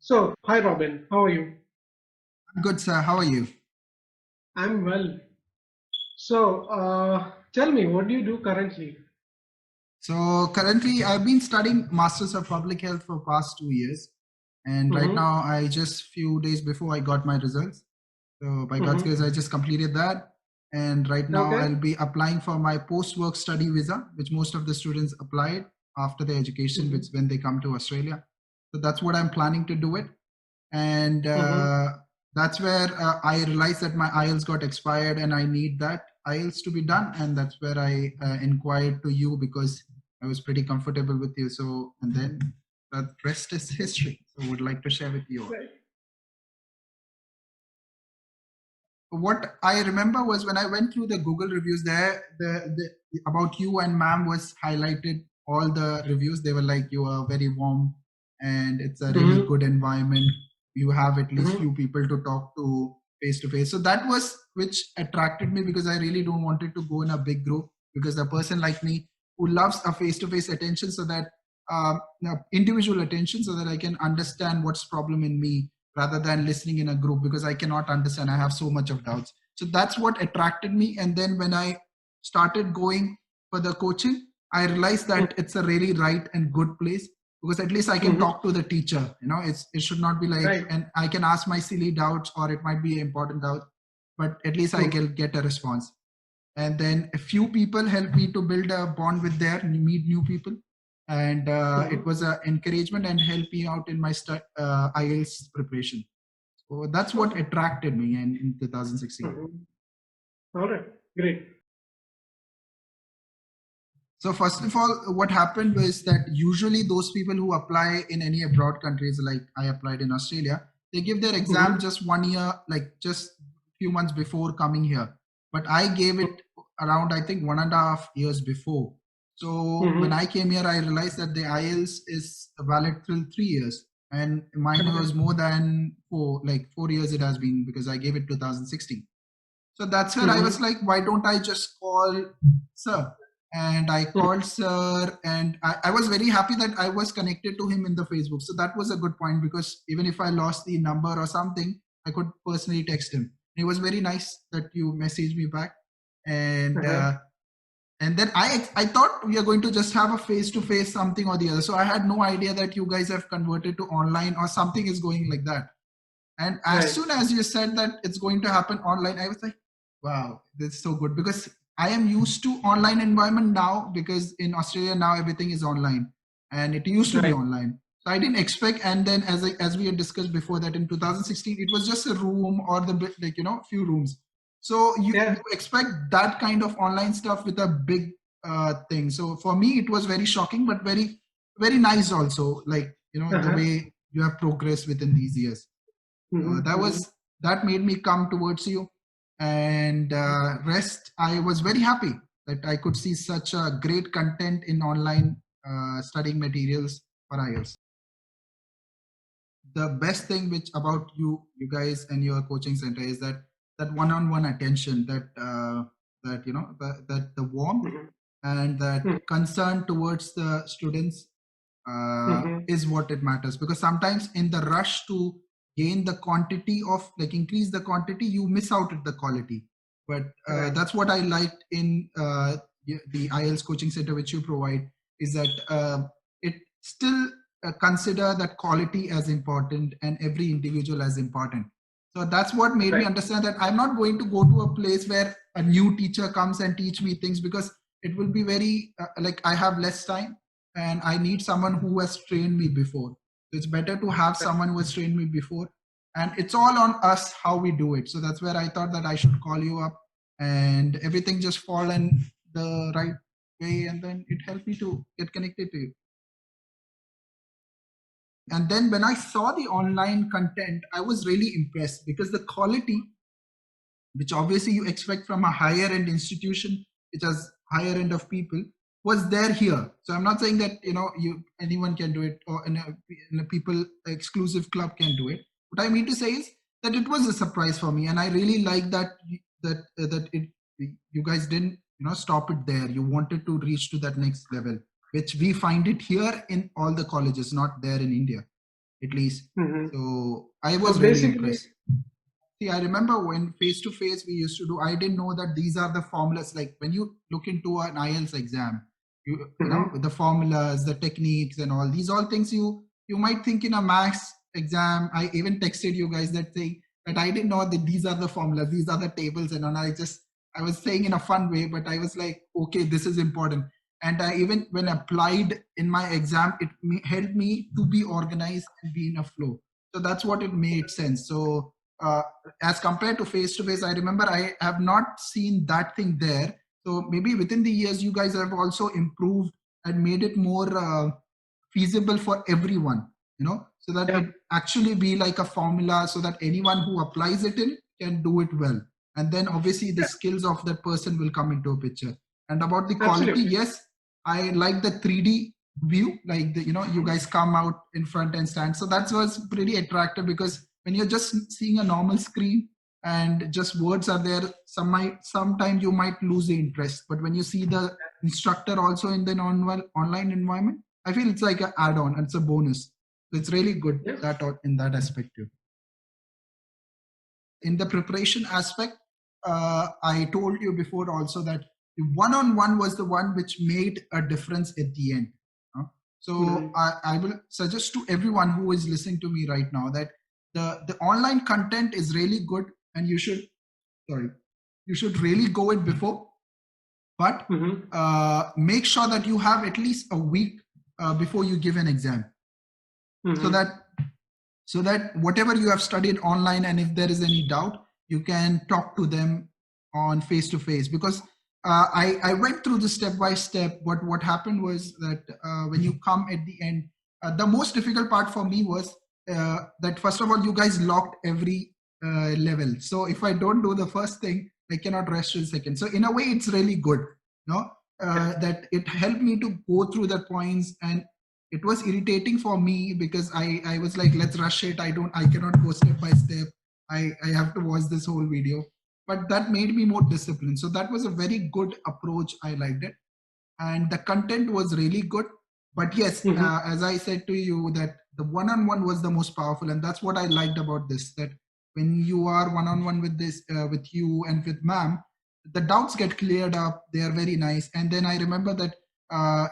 So, hi Robin, how are you? Good, sir. How are you? I'm well. So, tell me, what do you do currently? So currently, I've been studying Masters of Public Health for past 2 years, and right Mm-hmm. now, I just few days before I got my results. So by God's Mm-hmm. grace, I just completed that, and right now Okay. I'll be applying for my post-work study visa, which most of the students applied after their education, Mm-hmm. which when they come to Australia. So that's what I'm planning to do it, and Mm-hmm. that's where I realized that my IELTS got expired and I need that IELTS to be done, and that's where I inquired to you because I was pretty comfortable with you. So and then the rest is history. So would like to share with you. Right. What I remember was when I went through the Google reviews there, the about you and ma'am was highlighted all the reviews. They were like, you are very warm and it's a really Mm-hmm. good environment. You have at least Mm-hmm. few people to talk to face. So that was which attracted me because I really don't wanted to go in a big group because a person like me who loves a face to face attention so that individual attention so that I can understand what's problem in me rather than listening in a group because I cannot understand. I have so much of doubts. So that's what attracted me. And then when I started going for the coaching, I realized that it's a really right and good place because at least I can Mm-hmm. talk to the teacher. It should not be like, Right. and I can ask my silly doubts or it might be important doubt, but at least I Mm-hmm. can get a response. And then a few people helped me to build a bond with their meet new people, and it Mm-hmm. was an encouragement and helped me out in my IELTS preparation. So that's what Okay. attracted me in 2016. Mm-hmm. All right. Great. So first of all, what happened was that usually those people who apply in any abroad countries, like I applied in Australia, they give their exam Mm-hmm. just 1 year, like just few months before coming here. But I gave it around, I think, 1.5 years before. So when Mm-hmm. I came here, I realized that the IELTS is valid till 3 years, and mine Okay. was more than four, like 4 years it has been because I gave it 2016. So that's where I Mm-hmm. was like, why don't I just call sir? And I called sir, and I was very happy that I was connected to him in the Facebook. So that was a good point because even if I lost the number or something, I could personally text him. It was very nice that you messaged me back, and Uh-huh. uh, and then I thought we are going to just have a face to face something or the other. So I had no idea that you guys have converted to online or something is going like that. And as Right. soon as you said that it's going to happen online, I was like, wow, this is so good because I am used to online environment now because in Australia now everything is online and it used to be Right. online. So I didn't expect, and then as we had discussed before that in 2016 it was just a room or the like few rooms. So you Yeah. expect that kind of online stuff with a big thing. So for me it was very shocking, but very nice also. Like the Uh-huh. way you have progressed within these years. Mm-hmm. Mm-hmm. That made me come towards you, and rest I was very happy that I could see such a great content in online studying materials for IELTS. The best thing which about you guys and your coaching center is that one-on-one attention, that the warmth Mm-hmm. and that concern towards the students Mm-hmm. is what it matters, because sometimes in the rush to gain the quantity of like increase the quantity, you miss out at the quality. But Right. that's what I liked in the IELTS coaching center which you provide, is that it still consider that quality as important and every individual as important. So that's what made me Right. understand that I'm not going to go to a place where a new teacher comes and teach me things, because it will be very like I have less time and I need someone who has trained me before. So it's better to have Right. someone who has trained me before, and it's all on us how we do it. So that's where I thought that I should call you up, and everything just fall in the right way, and then it helped me to get connected to you. And then when I saw the online content, I was really impressed because the quality, which obviously you expect from a higher end institution which has higher end of people, was there here. So I'm not saying that you anyone can do it, or in a people exclusive club can do it. What I mean to say is that it was a surprise for me, and I really like that you guys didn't stop it there. You wanted to reach to that next level, which we find it here in all the colleges, not there in India. at least. Hmm. So I So was really basically, impressed. See, I remember when face to face we used to do, I didn't know that these are the formulas. Like when you look into an IELTS exam, you know, hmm, with the formulas, the techniques and all, these all things you might think in a maths exam. I even texted you guys that thing that I didn't know that these are the formulas, these are the tables and all. I was saying in a fun way, but I was like, okay, this is important. And I even when applied in my exam, it helped me to be organized and be in a flow. So that's what it made sense. So as compared to face, I remember I have not seen that thing there. So maybe within the years, you guys have also improved and made it more feasible for everyone, you know, so that yeah, it actually be like a formula so that anyone who applies it in can do it well. And then obviously the yeah, skills of that person will come into a picture. And about the quality, absolutely. yes, I like the 3D view, like the, you know, you guys come out in front and stand. So that was pretty attractive because when you're just seeing a normal screen and just words are there, sometimes you might lose the interest. But when you see the instructor also in the online environment, I feel it's like an add-on, it's a bonus. So it's really good Yes. that in that aspect too. In the preparation aspect, I told you before also that the one-on-one was the one which made a difference at the end. So Hmm. I will suggest to everyone who is listening to me right now that the online content is really good, and sorry you should really go it before, but Hmm. make sure that you have at least a week before you give an exam, so Hmm. that whatever you have studied online, and if there is any doubt, you can talk to them on face to face. Because I went through this step by step. What happened was that when you come at the end, the most difficult part for me was that first of all you guys locked every level. So if I don't do the first thing, I cannot rest till second. So in a way it's really good, no, that it helped me to go through the points. And it was irritating for me because I was like, let's rush it. I cannot go step by step. I have to watch this whole video. But that made me more disciplined. So that was a very good approach. I liked it. And the content was really good. But yes, Hmm. as I said to you, that the one-on-one was the most powerful. And that's what I liked about this, that when you are one-on-one with this, with you and with ma'am, the doubts get cleared up. They are very nice. And then I remember that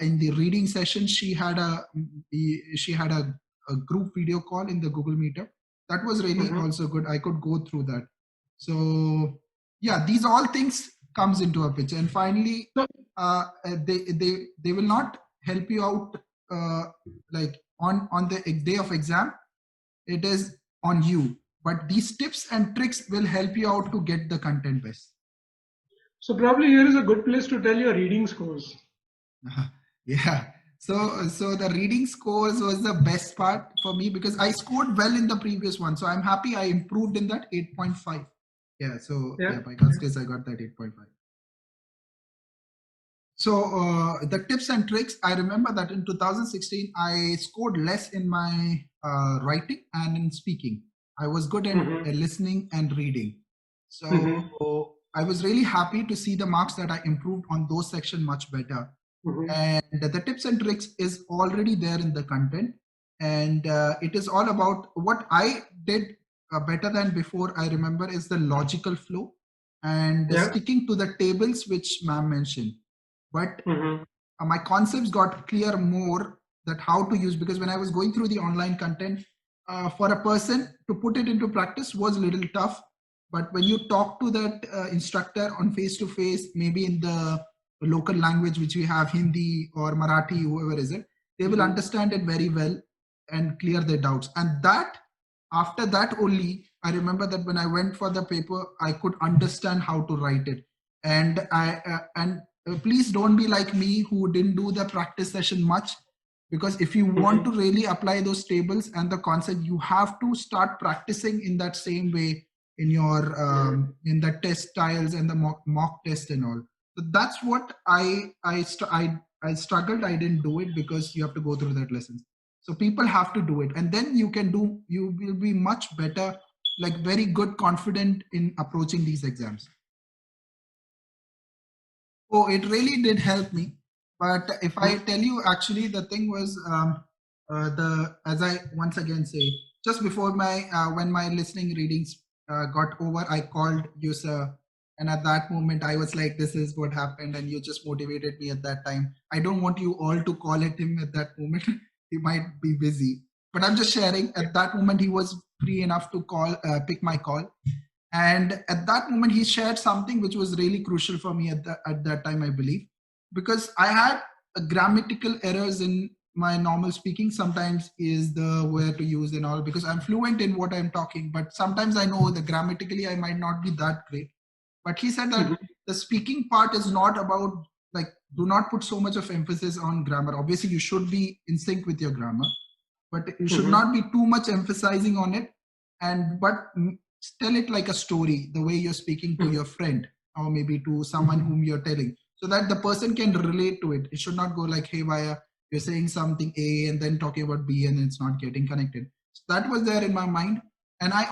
in the reading session, she had a group video call in the Google Meetup. That was really Hmm. also good. I could go through that. So yeah, these all things comes into a picture. And finally, So, they will not help you out like on the day of exam. It is on you, but these tips and tricks will help you out to get the content best. so probably here is a good place to tell your reading scores. Yeah. So the reading scores was the best part for me because I scored well in the previous one. So I'm happy I improved in that 8.5. Yeah. So Yeah. yeah, by God's grace, I got that 8.5. So the tips and tricks, I remember that in 2016, I scored less in my writing and in speaking. I was good in Hmm. listening and reading. Hmm. So I was really happy to see the marks that I improved on those sections much better. Hmm. And the tips and tricks is already there in the content. And it is all about what I did better than before. I remember is the logical flow and Yeah. sticking to the tables which ma'am mentioned. But Hmm. my concepts got clear more that how to use, because when I was going through the online content, for a person to put it into practice was a little tough. But when you talk to that instructor on face to face, maybe in the local language which we have, Hindi or Marathi, whoever is it, they will Hmm. understand it very well and clear their doubts. And that after that only, I remember that when I went for the paper, I could understand how to write it. And please don't be like me who didn't do the practice session much, because if you want Hmm. to really apply those tables and the concept, you have to start practicing in that same way in your in the test styles and the mock test and all. So that's what I struggled. I didn't do it because you have to go through that lessons. So people have to do it, and then you will be much better, like very good confident in approaching these exams. Oh, it really did help me. But if I tell you, actually, the thing was, The as I once again say, just before my when my listening readings got over, I called you, sir, and at that moment I was like, "This is what happened," and you just motivated me at that time. I don't want you all to call at him at that moment. He might be busy, but I'm just sharing. Yeah. At that moment, he was free enough to pick my call, and at that moment, he shared something which was really crucial for me at that time, I believe, because I had grammatical errors in my normal speaking. Sometimes is the word to use and all, because I'm fluent in what I'm talking, but sometimes I know that grammatically I might not be that great. But he said that Mhm. the speaking part is not about, like, do not put so much of emphasis on grammar. Obviously, you should be in sync with your grammar, but you should Mhm. not be too much emphasizing on it, and but tell it like a story, the way you're speaking to Mhm. your friend or maybe to someone Mhm. whom you're telling, so that the person can relate to it. It should not go like, hey, via you're saying something A and then talking about B and it's not getting connected. So that was there in my mind, and I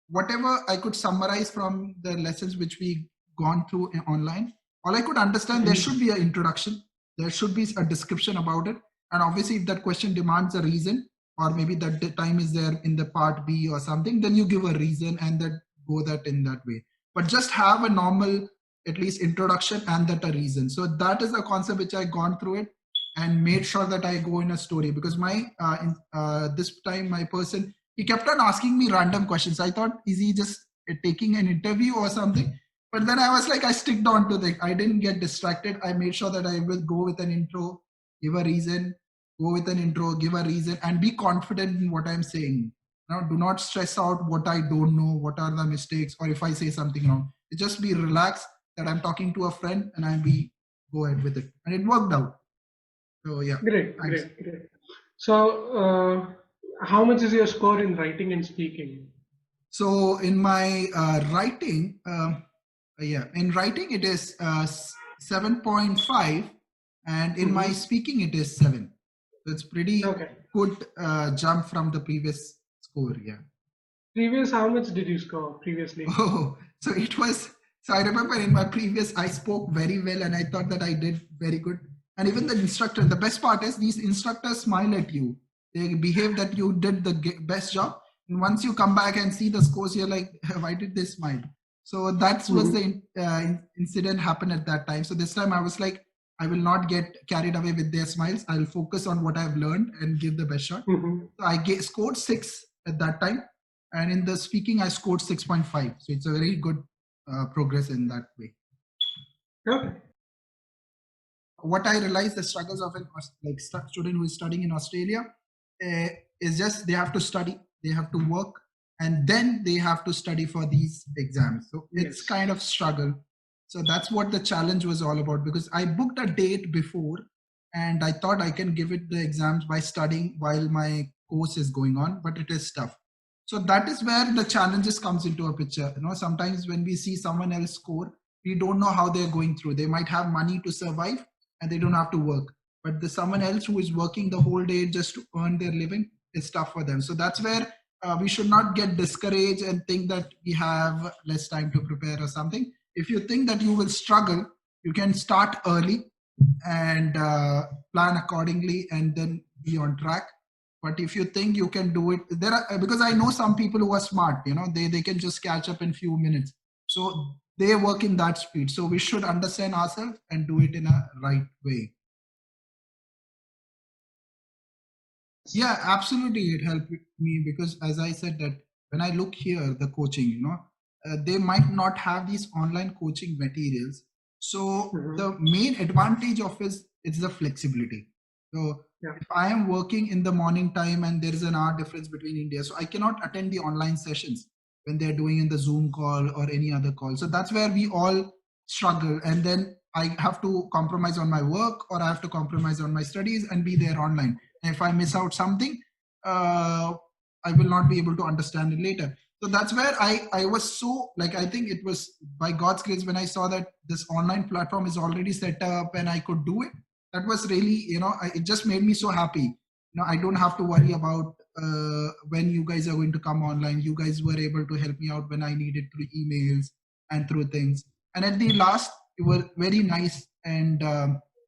whatever I could summarize from the lessons which we gone through online, all I could understand, there should Mhm. be an introduction, there should be a description about it, and obviously if that question demands a reason, or maybe that the time is there in the part B or something, then you give a reason and that go that in that way. But just have a normal at least introduction and that a reason. So that is the concept which I gone through it and made sure that I go in a story, because my this time my person, he kept on asking me random questions. I thought, is he just taking an interview or something? But then I was like, I sticked on to the, I didn't get distracted. I made sure that I will go with an intro, give a reason, go with an intro, give a reason, and be confident in what I'm saying. Now, do not stress out what I don't know, what are the mistakes, or if I say something wrong. Just be relaxed that I'm talking to a friend and I be go ahead with it. And it worked out. So yeah, Great, thanks. great, great. So, how much is your score in writing and speaking? So in my writing, yeah, in writing it is 7.5, and in my Mm-hmm. speaking it is 7. So it's pretty Okay. good jump from the previous score. Yeah. Previous, how much did you score previously? Oh, so it was. So I remember in my previous, I spoke very well, and I thought that I did very good. And even the instructor, the best part is these instructors smile at you. They behave that you did the best job. And once you come back and see the scores, you're like, why did they smile? So that was Mm-hmm. the incident happened at that time. So this time I was like, I will not get carried away with their smiles. I will focus on what I've learned and give the best shot. Mm-hmm. So scored 6 at that time, and in the speaking I scored 6.5. So it's a very good progress in that way. Okay. What I realized, the struggles of an student who is studying in Australia uh, is just they have to study, they have to work, and then they have to study for these exams. So it's Yes. kind of struggle. So that's what the challenge was all about, because I booked a date before and I thought I can give it the exams by studying while my course is going on, but it is tough. So that is where the challenges comes into a picture. Sometimes when we see someone else score, we don't know how they're going through. They might have money to survive and they don't have to work, but the someone else who is working the whole day just to earn their living, is tough for them. So that's where we should not get discouraged and think that we have less time to prepare or something. If you think that you will struggle, you can start early and plan accordingly and then be on track. But if you think you can do it, there are, because I know some people who are smart, they can just catch up in few minutes. So they work in that speed. So we should understand ourselves and do it in a right way. Yeah, absolutely. It helped me because, as I said, that when I look here, the coaching, they might not have these online coaching materials. So Mm-hmm. the main advantage of is the flexibility. So Yeah. if I am working in the morning time and there is an hour difference between India, so I cannot attend the online sessions when they're doing in the Zoom call or any other call. So that's where we all struggle. And then I have to compromise on my work or I have to compromise on my studies and be there online. If I miss out something, uh, I will not be able to understand it later. So that's where I was so, like, I think it was by God's grace when I saw that this online platform is already set up and I could do it. That was really, it just made me so happy. I don't have to worry about when you guys are going to come online. You guys were able to help me out when I needed through emails and through things. And at the last, you were very nice and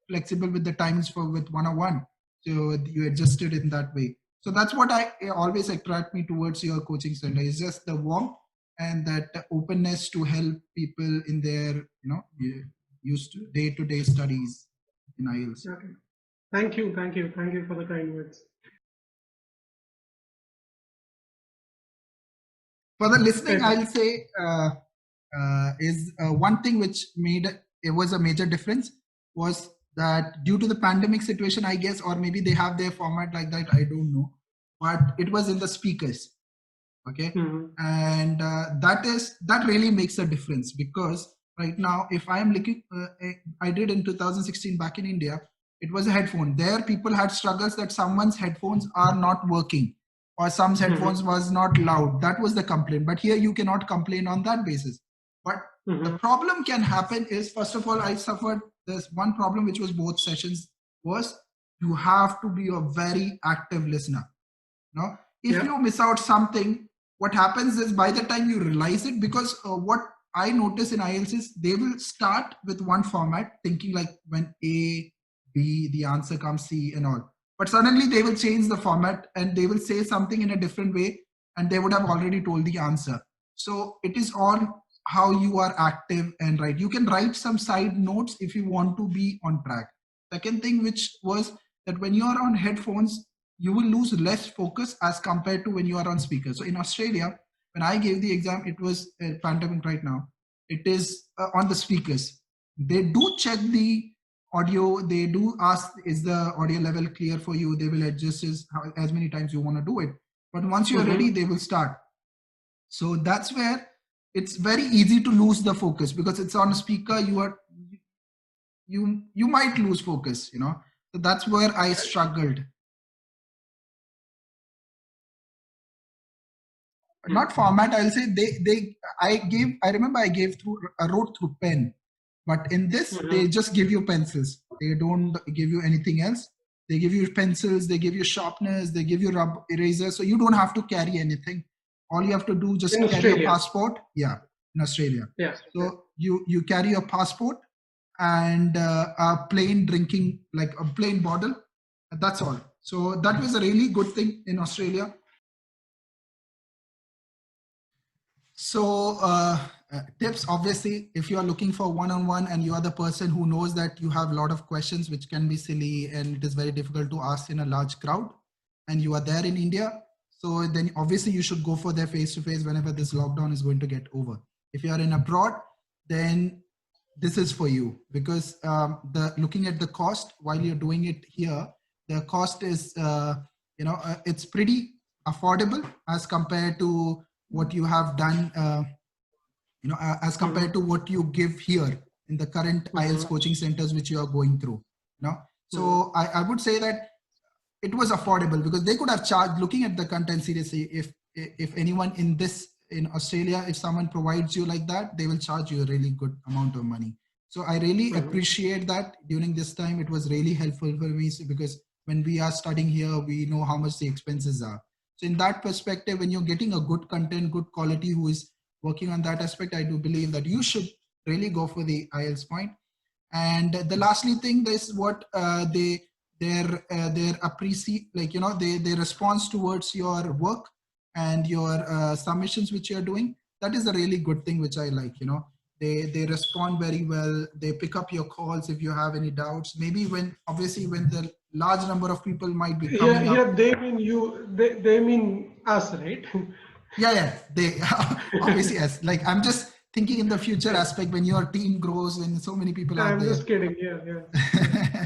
flexible with the times for with 101. So you adjusted in that way. So that's what I always attract me towards your coaching center. Is just the warmth and that openness to help people in their used day-to-day studies in IELTS. Okay. Thank you for the kind words. For the listening, Okay. I'll say is one thing which made it was a major difference was that due to the pandemic situation, I guess, or maybe they have their format like that, I don't know, but it was in the speakers. Okay, Mm-hmm. and that really makes a difference, because right now if I am looking I did in 2016 back in India, it was a headphone. There people had struggles that someone's headphones are not working, or some headphones Mm-hmm. was not loud. That was the complaint, but here you cannot complain on that basis. But the Mm-hmm. problem can happen is, first of all, I suffered this one problem which was both sessions, was you have to be a very active listener. Now, if Yeah. you miss out something, what happens is by the time you realize it, because what I notice in IELTS is they will start with one format, thinking like when A, B, the answer comes C and all. But suddenly they will change the format and they will say something in a different way, and they would have already told the answer. So it is on how you are active and write. You can write some side notes if you want to be on track. Second thing, which was that when you are on headphones, you will lose less focus as compared to when you are on speaker. So in Australia, when I gave the exam, it was a pandemic right now. It is on the speakers. They do check the audio. They do ask, is the audio level clear for you? They will adjust as many times you want to do it. But once you are ready, Mm-hmm. they will start. So that's where it's very easy to lose the focus, because it's on a speaker. You might lose focus. So that's where I struggled. Not format, I'll say I remember I gave through I wrote through pen, but in this they Mm-hmm. just give you pencils. They don't give you anything else. They give you pencils, they give you sharpeners, they give you rub eraser, so you don't have to carry anything. All you have to do, In just carry your Australia. passport. Yeah, in Australia. Yeah. Yeah. So you carry your passport and a plain drinking, like a plain bottle. That's all. So that was a really good thing in Australia. So, tips, obviously, if you are looking for one-on-one and you are the person who knows that you have a lot of questions which can be silly and it is very difficult to ask in a large crowd, and you are there in India, so then obviously you should go for their face-to-face whenever this lockdown is going to get over. If you are in abroad, then this is for you, because the looking at the cost while you're doing it here, the cost is it's pretty affordable as compared to what you have done as Mm-hmm. compared to what you give here in the current IELTS Mm-hmm. coaching centers which you are going through. Mm-hmm. So I would say that it was affordable, because they could have charged, looking at the content seriously, if anyone in Australia, if someone provides you like that, they will charge you a really good amount of money. So I really Mm-hmm. appreciate that during this time. It was really helpful for me, because when we are studying here, we know how much the expenses are. So in that perspective, when you're getting a good content, good quality, who is working on that aspect, I do believe that you should really go for the IELTS point. And the lastly thing is what their appreciate, like their response towards your work and your submissions which you're doing. That is a really good thing which I like. They respond very well. They pick up your calls if you have any doubts, maybe when, obviously, when the large number of people might be Here, coming up. here they mean you. They mean us, right? Yeah, they obviously, yes, like I'm just thinking in the future Yeah. aspect, when your team grows, when so many people are I'm there. just kidding. Yeah. Yeah.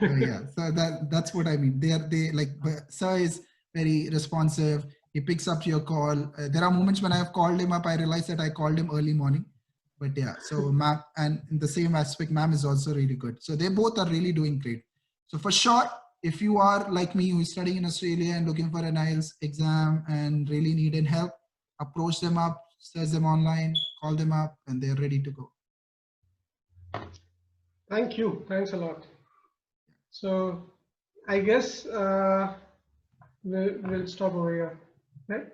So yeah, so that's what I mean. They like, sir is very responsive. He picks up your call. There are moments when I have called him up, I realize that I called him early morning. But yeah, so ma'am, and in the same aspect, ma'am is also really good. So they both are really doing great. So for sure, if you are like me, who is studying in Australia and looking for an IELTS exam and really needing help, approach them up, search them online, call them up, and they're ready to go. Thank you. Thanks a lot. So, I guess we'll stop over here, right?